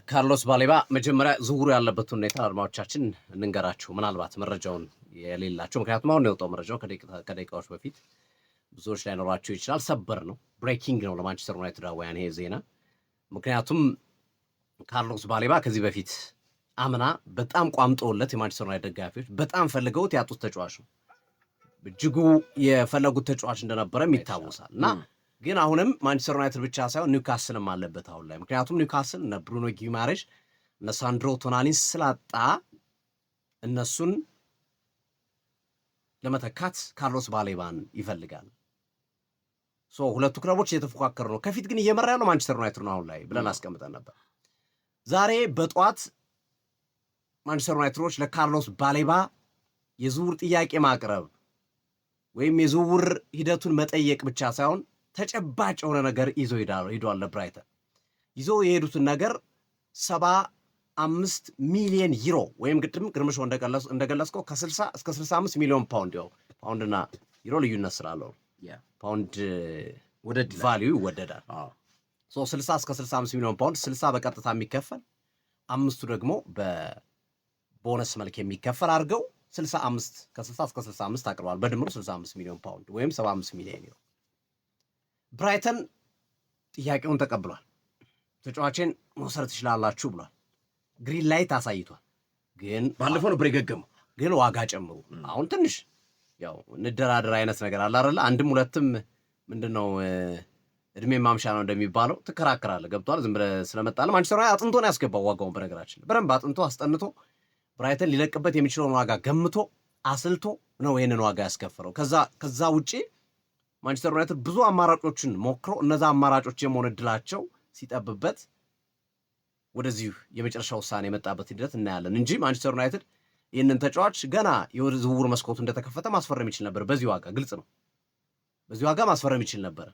ካርሎስ ባሌባ መጀመሪያ ዝውውሩ ያለበት ሁኔታ አድማጮቻችን እንንገራችሁ ምናልባት መረጃውን የሌላቸው ምክንያቱም አሁን የወጣው መረጃው ከደቂቃዎች በፊት ብዙዎች ላይ ኖራቸው ይችላል ሰበር ነው ብሬኪንግ ነው ለማንቸስተር ዩናይትድ አዋያን ይሄ ዜና ምክንያቱም ካርሎስ ባሌባ ከዚህ በፊት አምና በጣም ቋምጦለት የማንቸስተር ዩናይትድ ደጋፊዎች በጣም ፈልገውት ያጡት ተጫዋች ነው እጅጉ የፈለጉት ተጫዋች እንደነበረም ይታወሳል እና ግን አሁንም ማንቸስተር ዩናይትድ ብቻ ሳይሆን ኒውካስልም አለበት አሁን ላይ ምክንያቱም ኒውካስል እነ ብሩኖ ጊማሬሽ እነ ሳንድሮ ቶናሊን ስላጣ እነሱን ለመተካት ካርሎስ ባሌባን ይፈልጋል ሁለቱ ክለቦች እየተፎካከሩ ነው ከፊት ግን እየመራ ያለው ማንቸስተር ዩናይትድ ነው አሁን ላይ ብለን አስቀምጠን ነበር ዛሬ በጧት ማንቸስተር ዩናይትዶች ለካርሎስ ባሌባ የዝውውር ጥያቄ ማቅረብ ወይም የዝውውር ሂደቱን መጠየቅ ብቻ ሳይሆን ተጨባጭ የሆነ ነገር ይዞ ሄዷል ለብራይተን ይዞ የሄዱትን ነገር 75 ሚሊዮን ዩሮ ወይም ግርምሾ እንደገለጽከው ከ60 እስከ 65 ሚሊዮን ፓውንድ ፓውንድና ዩሮ ልዩነት ስላለው ፓውንድ ወደድ ቫልዩ ይወደዳል 60 እስከ 65 ሚሊዮን ፓውንድ 60 በቀጥታ የሚከፈል አምስቱ ደግሞ በቦነስ መልክ የሚከፈል አድርገው 65 ከ60 እስከ 65 አቅርበዋል በድምሩ 65 ሚሊዮን ፓውንድ ወይም 75 ሚሊዮን ዩሮ ብራይተን ጥያቄውን ተቀብሏል ተጫዋችን መውሰድ ትችላላችሁ ብሏል ግሪን ላይት አሳይቷል ግን ባለፈው ነው ብሬገገሙ ግን ዋጋ ጨምሩ አሁን ትንሽ ያው እንደራደር አይነት ነገር አለ አይደል አንድም ሁለትም ምንድነው እድሜ ማምሻ ነው እንደሚባለው ተከራከራለ ገብቷል ዝም ብለ ስለመጣለ ማንቸስተር ዩናይትድ አጥንቶ ነው ያስገባው ዋጋውን በነገራችን በረም አጥንቶ አስጠንቶ ብራይተን ሊለቅበት የሚችለውን ዋጋ ገምቶ አስልቶ ነው ይሄንን ዋጋ ያስከፈረው ከዛ ውጪ ማንቸስተር ዩናይትድ ብዙ አማራጮችን ሞክሮ እነዛ አማራጮች የመሆን እድላቸው ሲጠብበት ወደዚህ የመጨረሻ ውሳኔ የመጣበት ሂደት እናያለን እንጂ ማንቸስተር ዩናይትድ ይህንን ተጫዋች ገና የዝውውር መስኮቱ እንደተከፈተ ማስፈረም ይችል ነበር በዚህ ዋጋ ግልጽ ነው በዚህ ዋጋ ማስፈረም ይችል ነበር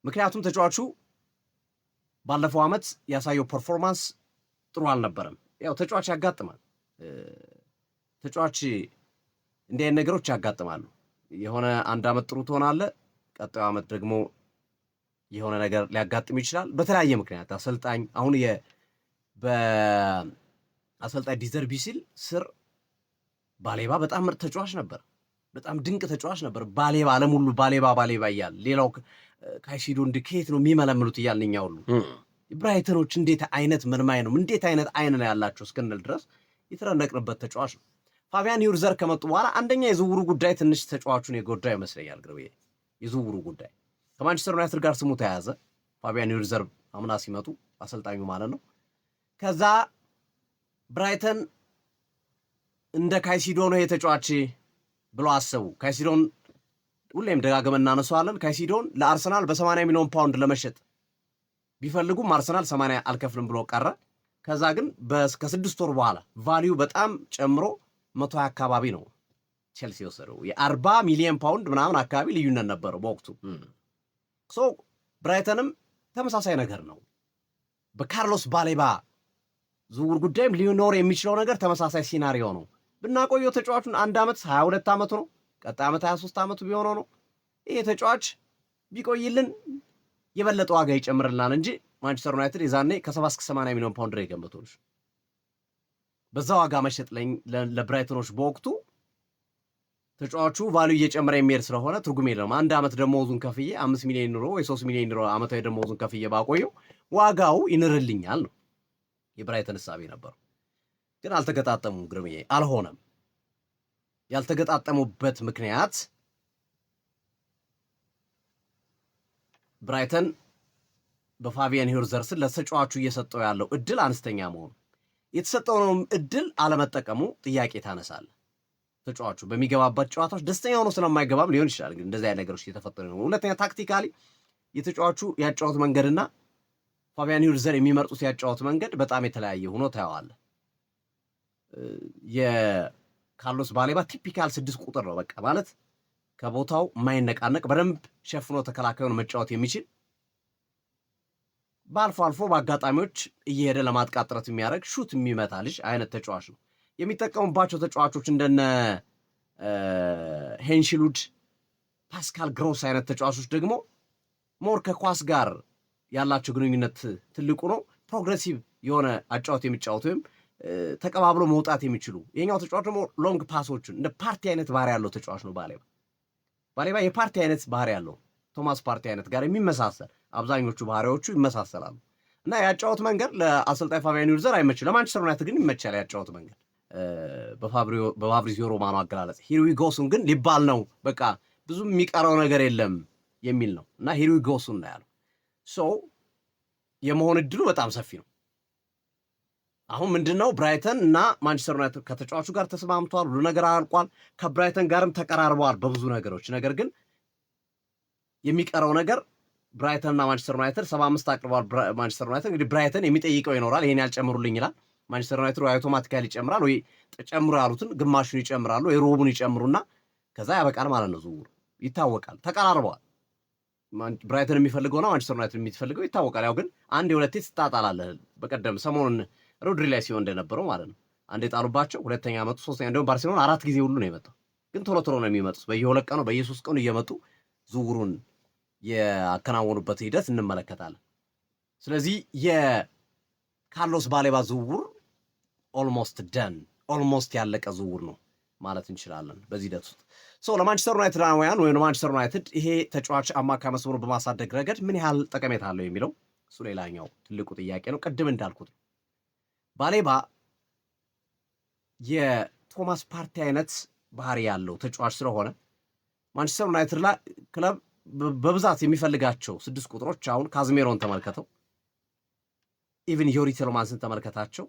ምክንያቱም ተጫዋቹ ባለፈው ዓመት ያሳየው ፐርፎርማንስ ጥሩ አልነበረም ያው ተጫዋች ያጋጥማል ተጫዋች እንዲህ አይነት ነገሮች ያጋጥማሉ የሆነ አንድ አመት ጥሩ ትሆናለህ ቀጣዩ አመት ደግሞ የሆነ ነገር ሊያጋጥም ይችላል በተለያየ ምክንያት አሰልጣኝ አሁን በአሰልጣኝ ዲዘርቢ ሲል ስር ባሌባ በጣም ምርጥ ተጫዋች ነበር በጣም ድንቅ ተጫዋች ነበር ባሌባ ለሙሉ ባሌባ ይያል ሌላው ካይሲዶ እንድከት ነው የሚመለምሉት ይያልኛ ሁሉ ብራይተኖች እንዴት አይነት ምርማይ ነው እንዴት አይነት አይን ነው ያላችሁ እስከነል ድረስ የተረነቅንበት ተጫዋች ነው ፋቢያን ዩርዘር ከመጡ በኋላ አንደኛ የዝውውሩ ጉዳይ ትንሽ ተጫዋቹን የጎዳ ይመስለኛል ግርቤ የዝውውሩ ጉዳይ ከማንቸስተር ዩናይትድ ጋር ስሙ ተያዘ ፋቢያን ዩርዘር አምና ሲመጡ አሰልጣኙ ማለት ነው ከዛ ብራይተን እንደ ካይሲዶ ነው የተጫዋች ብሎ አሰቡ ካይሲዶን ሁሌም ደጋግመን እናነሳዋለን ካይሲዶን ለአርሰናል በ80 ሚሊዮን ፓውንድ ለመሸጥ ቢፈልጉም አርሰናል 80 አልከፍልም ብሎ ቀረ ከዛ ግን ከ6 ወር በኋላ ቫልዩ በጣም ጨምሮ 120 አካባቢ ነው ቼልሲ ወሰደው የ40 ሚሊዮን ፓውንድ ምናምን አካባቢ ልዩነት ነበረው በወቅቱ ብራይተንም ተመሳሳይ ነገር ነው በካርሎስ ባሌባ ዝውውር ጉዳይም ሊኖር የሚችለው ነገር ተመሳሳይ ሲናሪዮ ነው ብናቆየው ተጫዋቹን አንድ አመት 22 አመቱ ነው ቀጣይ አመት 23 አመቱ ቢሆነው ነው ይሄ ተጫዋች ቢቆይልን የበለጠ ዋጋ ይጨምርልናል እንጂ ማንቸስተር ዩናይትድ የዛኔ ከ70 እስከ 80 ሚሊዮን ፓውንድ ላይ ገምቶልሽ በዛ ዋጋ መሸጥ ለብራይተኖች በወቅቱ ተጫዋቹ ቫልዩ እየጨመረ የሚሄድ ስለሆነ ትርጉም የለውም አንድ አመት ደሞዙን ከፍዬ 5 ሚሊዮን ዩሮ ወይ 3 ሚሊዮን ዩሮ አመታዊ ደሞዙን ከፍዬ ባቆየው ዋጋው ይንርልኛል ነው የብራይተን ሐሳብ ነበር ግን አልተገጣጠሙም ግርምዬ አልሆነም ያልተገጣጠሙበት ምክንያት ብራይተን በፋቢያን ዩርዘር ስለ ተጫዋቹ እየሰጠው ያለው እድል አነስተኛ መሆኑ የተሰጠውንም እድል አለመጠቀሙ ጥያቄ ታነሳለ ተጫዋቹ በሚገባበት ጨዋታዎች ደስተኛ ሆኖ ስለማይገባም ሊሆን ይችላል ግን እንደዚህ አይነት ነገሮች እየተፈጠሩ ነው ሁለተኛ ታክቲካሊ የተጫዋቹ ያጫወት መንገድና ፋቢያን ዩርዘር የሚመርጡት ያጫወት መንገድ በጣም የተለያየ ሆኖ ታያዋለ የካርሎስ ባሌባ ቲፒካል 6 ቁጥር ነው በቃ ማለት ከቦታው ማይነቃነቅ በደንብ ሸፍኖ ተከላካዩን መጫወት የሚችል ባልፎ በአጋጣሚዎች እየሄደ ለማጥቃት ጥረት የሚያደርግ ሹት የሚመታ ልጅ አይነት ተጫዋች ነው የሚጠቀሙባቸው ተጫዋቾች እንደነ ሄንሽሉድ ፓስካል ግሮስ አይነት ተጫዋቾች ደግሞ ሞር ከኳስ ጋር ያላቸው ግንኙነት ትልቁ ነው ፕሮግሬሲቭ የሆነ አጫውት የሚጫወቱ ወይም ተቀባብሎ መውጣት የሚችሉ የኛው ተጫዋች ደግሞ ሎንግ ፓሶችን እንደ ፓርቲ አይነት ባህሪ ያለው ተጫዋች ነው። ባሌባ የፓርቲ አይነት ባህሪ ያለው ቶማስ ፓርቲ አይነት ጋር የሚመሳሰል አብዛኞቹ ባህሪዎቹ ይመሳሰላሉ እና ያጫወት መንገድ ለአሰልጣኝ ፋቢያን ሩዲገር አይመችም። ለማንቸስተር ዩናይትድ ግን ይመቻል ያጫወት መንገድ በፋብሪዚዮ ሮማኖ አገላለጽ ሂርዊጎሱን ግን ሊባል ነው በቃ ብዙ የሚቀረው ነገር የለም የሚል ነው እና ሂርዊጎሱን ነው ያለው። የመሆን እድሉ በጣም ሰፊ ነው። አሁን ምንድነው ብራይተን እና ማንቸስተር ዩናይትድ ከተጫዋቹ ጋር ተስማምተዋል፣ ሁሉ ነገር አልቋል። ከብራይተን ጋርም ተቀራርበዋል በብዙ ነገሮች። ነገር ግን የሚቀረው ነገር ብራይተን እና ማንቸስተር ዩናይትድ 75 አቅርበዋል። ማንቸስተር ዩናይትድ እንግዲህ ብራይተን የሚጠይቀው ይኖራል፣ ይሄን ያልጨምሩልኝ ይላል። ማንቸስተር ዩናይትድ ወይ አውቶማቲካሊ ይጨምራል ወይ ጨምሩ ያሉትን ግማሹን ይጨምራሉ ወይ ሮቡን ይጨምሩና ከዛ ያበቃል ማለት ነው። ዝውውሩ ይታወቃል። ተቀራርበዋል። ብራይተን የሚፈልገውና ማንቸስተር ዩናይትድ የሚፈልገው ይታወቃል። ያው ግን አንድ የሁለቴ ትጣጣላለህ። በቀደም ሰሞኑን ሮድሪ ላይ ሲሆን እንደነበረው ማለት ነው። አንድ የጣሉባቸው ሁለተኛ መጡ፣ ሶስተኛ እንደውም ባርሴሎና 4 ጊዜ ሁሉ ነው የመጣው። ግን ቶሎ ቶሎ ነው የሚመጡት። በየ2 ቀኑ በየ3 ቀኑ እየመጡ ዝውውሩን ያከናወኑበት ሂደት እንመለከታለን። ስለዚህ የካርሎስ ባሌባ ዝውውር ኦልሞስት ያለቀ ዝውውር ነው ማለት እንችላለን በዚህ ሂደት ውስጥ። ለማንቸስተር ዩናይትዳውያን ወይም ለማንቸስተር ዩናይትድ ይሄ ተጫዋች አማካይ መስመሩን በማሳደግ ረገድ ምን ያህል ጠቀሜታ አለው የሚለው እሱ ሌላኛው ትልቁ ጥያቄ ነው። ቅድም እንዳልኩት ባሌባ የቶማስ ፓርቲ አይነት ባህሪ ያለው ተጫዋች ስለሆነ ማንቸስተር ዩናይትድ ላይ ክለብ በብዛት የሚፈልጋቸው 6 ቁጥሮች አሁን ካዝሜሮን ተመልከተው፣ ኢቭን ዮሪ ቴሎማንስን ተመልከታቸው፣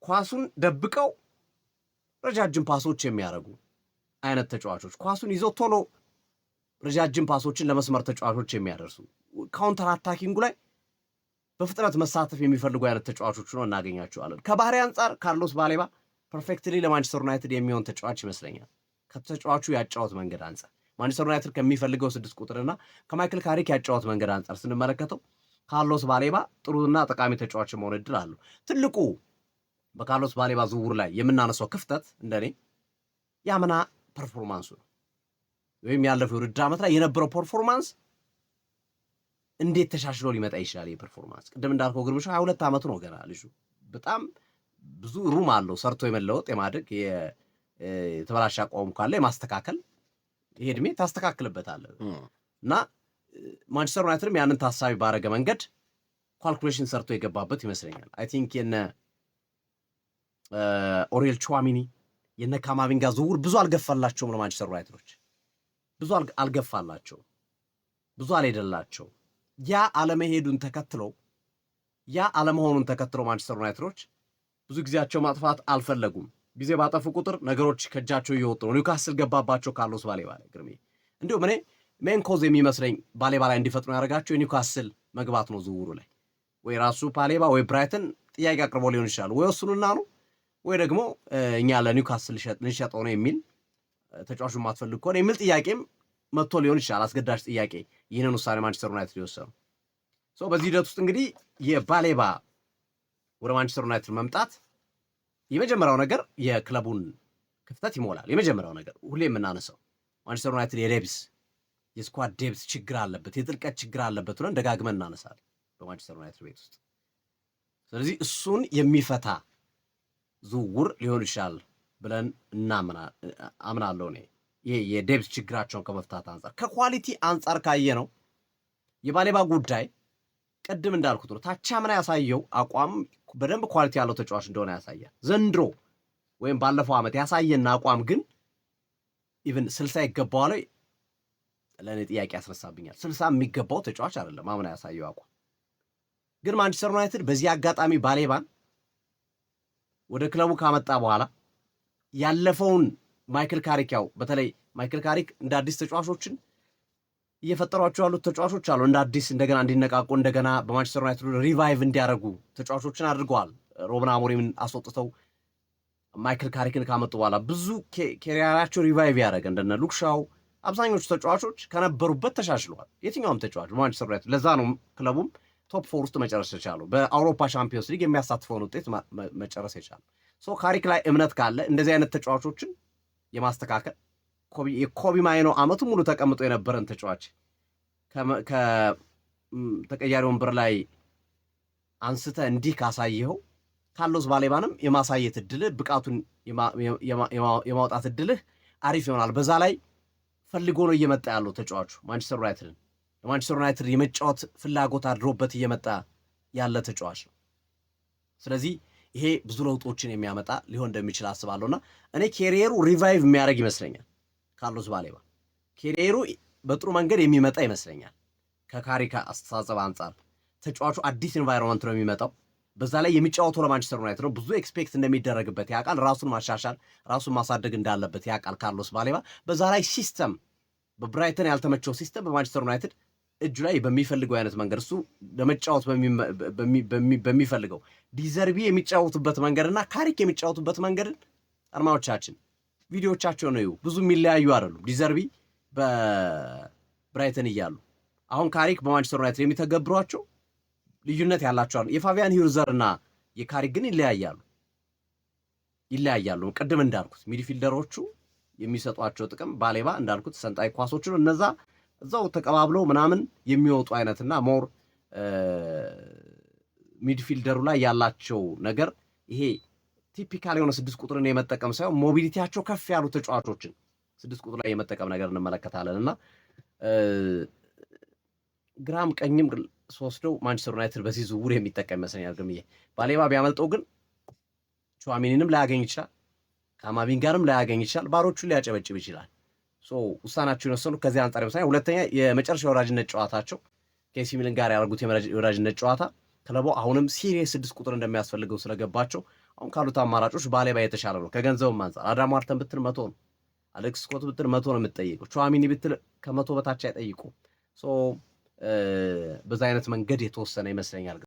ኳሱን ደብቀው ረጃጅም ፓሶች የሚያደርጉ አይነት ተጫዋቾች፣ ኳሱን ይዘው ቶሎ ረጃጅም ፓሶችን ለመስመር ተጫዋቾች የሚያደርሱ ካውንተር አታኪንጉ ላይ በፍጥነት መሳተፍ የሚፈልጉ አይነት ተጫዋቾች ነው እናገኛቸዋለን። ከባህሪ አንጻር ካርሎስ ባሌባ ፐርፌክትሊ ለማንቸስተር ዩናይትድ የሚሆን ተጫዋች ይመስለኛል። ከተጫዋቹ ያጫወት መንገድ አንጻር ማንቸስተር ዩናይትድ ከሚፈልገው 6 ቁጥርና ከማይክል ካሪክ ያጫወት መንገድ አንጻር ስንመለከተው ካርሎስ ባሌባ ጥሩና ጠቃሚ ተጫዋች መሆን እድል አለው። ትልቁ በካርሎስ ባሌባ ዝውውር ላይ የምናነሳው ክፍተት እንደኔ ያምና ፐርፎርማንሱ ነው። ወይም ያለፈው የውድድር ዓመት ላይ የነበረው ፐርፎርማንስ እንዴት ተሻሽሎ ሊመጣ ይችላል? የፐርፎርማንስ ቅድም እንዳልከው ግርምሻ 22 ዓመቱ ነው ገና ልጁ። በጣም ብዙ ሩም አለው ሰርቶ የመለወጥ የማደግ የተበላሸ አቋም ካለ የማስተካከል ይሄ እድሜ ታስተካክልበታለህ እና ማንቸስተር ዩናይትድም ያንን ታሳቢ ባረገ መንገድ ካልኩሌሽን ሰርቶ የገባበት ይመስለኛል። አይ ቲንክ የነ ኦሪየል ቹዋሚኒ የነ ካማቪንጋ ዝውውር ብዙ አልገፋላቸውም ለማንቸስተር ዩናይትዶች፣ ብዙ አልገፋላቸውም፣ ብዙ አልሄደላቸው። ያ አለመሄዱን ተከትሎ ያ አለመሆኑን ተከትሎ ማንቸስተር ዩናይትዶች ብዙ ጊዜያቸው ማጥፋት አልፈለጉም። ጊዜ ባጠፉ ቁጥር ነገሮች ከእጃቸው እየወጡ ነው። ኒውካስል ገባባቸው ካርሎስ ባሌባ ላይ ግርሜ። እንዲሁም እኔ ሜን ኮዝ የሚመስለኝ ባሌባ ላይ እንዲፈጥኑ ያደረጋቸው የኒውካስል መግባት ነው ዝውውሩ ላይ። ወይ ራሱ ባሌባ ወይ ብራይተን ጥያቄ አቅርቦ ሊሆን ይችላል፣ ወይ ወስኑና ነው ወይ ደግሞ እኛ ለኒውካስል ልንሸጠው ነው የሚል ተጫዋቹን ማትፈልግ ከሆነ የሚል ጥያቄም መጥቶ ሊሆን ይችላል። አስገዳጅ ጥያቄ ይህንን ውሳኔ ማንቸስተር ዩናይትድ የወሰኑ። በዚህ ሂደት ውስጥ እንግዲህ የባሌባ ወደ ማንቸስተር ዩናይትድ መምጣት የመጀመሪያው ነገር የክለቡን ክፍተት ይሞላል። የመጀመሪያው ነገር ሁሌ የምናነሳው ማንቸስተር ዩናይትድ የስኳድ ዴፕስ ችግር አለበት፣ የጥልቀት ችግር አለበት ብለን ደጋግመን እናነሳለን በማንቸስተር ዩናይትድ ቤት ውስጥ። ስለዚህ እሱን የሚፈታ ዝውውር ሊሆን ይችላል ብለን አምናለሁ እኔ። ይሄ የዴፕስ ችግራቸውን ከመፍታት አንጻር ከኳሊቲ አንጻር ካየ ነው የባሌባ ጉዳይ ቅድም እንዳልኩት ነው። ታቻምና ያሳየው አቋም በደንብ ኳሊቲ ያለው ተጫዋች እንደሆነ ያሳያል። ዘንድሮ ወይም ባለፈው ዓመት ያሳየና አቋም ግን ኢቭን 60 ይገባዋል ለእኔ ጥያቄ ያስነሳብኛል። 60 የሚገባው ተጫዋች አይደለም አምና ያሳየው አቋም። ግን ማንቸስተር ዩናይትድ በዚህ አጋጣሚ ባሌባን ወደ ክለቡ ካመጣ በኋላ ያለፈውን ማይክል ካሪክ ያው በተለይ ማይክል ካሪክ እንደ አዲስ ተጫዋቾችን እየፈጠሯቸው ያሉት ተጫዋቾች አሉ። እንደ አዲስ እንደገና እንዲነቃቁ እንደገና በማንቸስተር ዩናይትድ ሪቫይቭ እንዲያደርጉ ተጫዋቾችን አድርገዋል። ሮብን አሞሪምን አስወጥተው ማይክል ካሪክን ካመጡ በኋላ ብዙ ኬሪያራቸው ሪቫይቭ ያደረገ እንደነ ሉክሻው አብዛኞቹ ተጫዋቾች ከነበሩበት ተሻሽለዋል። የትኛውም ተጫዋች በማንቸስተር ዩናይትድ ለዛ ነው ክለቡም ቶፕ 4 ውስጥ መጨረስ የቻለው፣ በአውሮፓ ሻምፒዮንስ ሊግ የሚያሳትፈውን ውጤት መጨረስ የቻለው። ካሪክ ላይ እምነት ካለ እንደዚህ አይነት ተጫዋቾችን የማስተካከል የኮቢ ማይኖ አመቱ ሙሉ ተቀምጦ የነበረን ተጫዋች ከተቀያሪ ወንበር ላይ አንስተ እንዲህ ካሳየው ካርሎስ ባሌባንም የማሳየት እድልህ ብቃቱን የማውጣት እድልህ አሪፍ ይሆናል። በዛ ላይ ፈልጎ ነው እየመጣ ያለው ተጫዋቹ ማንቸስተር ዩናይትድ የመጫወት ፍላጎት አድሮበት እየመጣ ያለ ተጫዋች ነው። ስለዚህ ይሄ ብዙ ለውጦችን የሚያመጣ ሊሆን እንደሚችል አስባለሁና እኔ ኬሪየሩ ሪቫይቭ የሚያደርግ ይመስለኛል። ካርሎስ ባሌባ ኬሪየሩ በጥሩ መንገድ የሚመጣ ይመስለኛል። ከካሪካ አስተሳሰብ አንጻር ተጫዋቹ አዲስ ኤንቫይሮንመንት ነው የሚመጣው። በዛ ላይ የሚጫወተው ለማንቸስተር ዩናይትድ ነው። ብዙ ኤክስፔክት እንደሚደረግበት ያውቃል። ራሱን ማሻሻል ራሱን ማሳደግ እንዳለበት ያውቃል ካርሎስ ባሌባ። በዛ ላይ ሲስተም በብራይተን ያልተመቸው ሲስተም በማንቸስተር ዩናይትድ እጁ ላይ በሚፈልገው አይነት መንገድ እሱ ለመጫወት በሚፈልገው ዲዘርቢ የሚጫወቱበት መንገድና ካሪክ የሚጫወቱበት መንገድን አድማጮቻችን ቪዲዮቻቸው ነው ብዙ የሚለያዩ አይደሉም። ዲዘርቢ በብራይተን እያሉ አሁን ካሪክ በማንቸስተር ዩናይትድ የሚተገብሯቸው ልዩነት ያላቸዋል። የፋቢያን ሂርዘር እና የካሪክ ግን ይለያያሉ። ቅድም እንዳልኩት ሚድፊልደሮቹ የሚሰጧቸው ጥቅም ባሌባ እንዳልኩት ሰንጣይ ኳሶቹን እነዛ እዛው ተቀባብለው ምናምን የሚወጡ አይነትና ሞር ሚድፊልደሩ ላይ ያላቸው ነገር ይሄ ቲፒካል የሆነ 6 ቁጥርን የመጠቀም ሳይሆን ሞቢሊቲያቸው ከፍ ያሉ ተጫዋቾችን 6 ቁጥር ላይ የመጠቀም ነገር እንመለከታለንና ግራም ቀኝም ወስደው ማንቸስተር ዩናይትድ በዚህ ዝውውር የሚጠቀም ይመስለኛል። ግምዬ ባሌባ ቢያመልጠው ግን ቹዋሚኒንም ላያገኝ ይችላል፣ ካማቪንጋንም ላያገኝ ይችላል፣ ባሮቹን ሊያጨበጭብ ይችላል። ውሳናቸውን የወሰኑ ከዚህ አንጻር ይመስለኛል። ሁለተኛ የመጨረሻ የወራጅነት ጨዋታቸው ከኤሲ ሚላን ጋር ያደርጉት የወራጅነት ጨዋታ ክለቡ አሁንም ሲሪየስ 6 ቁጥር እንደሚያስፈልገው ስለገባቸው አሁን ካሉት አማራጮች ባሌባ የተሻለ ነው። ከገንዘብም አንጻር አዳም ዋርተን ብትል 100 ነው፣ አሌክስ ስኮት ብትል 100 ነው የምትጠይቀው። ቹዋሚኒ ብትል ከ100 በታች አይጠይቁም። በዛ አይነት መንገድ የተወሰነ ይመስለኛል።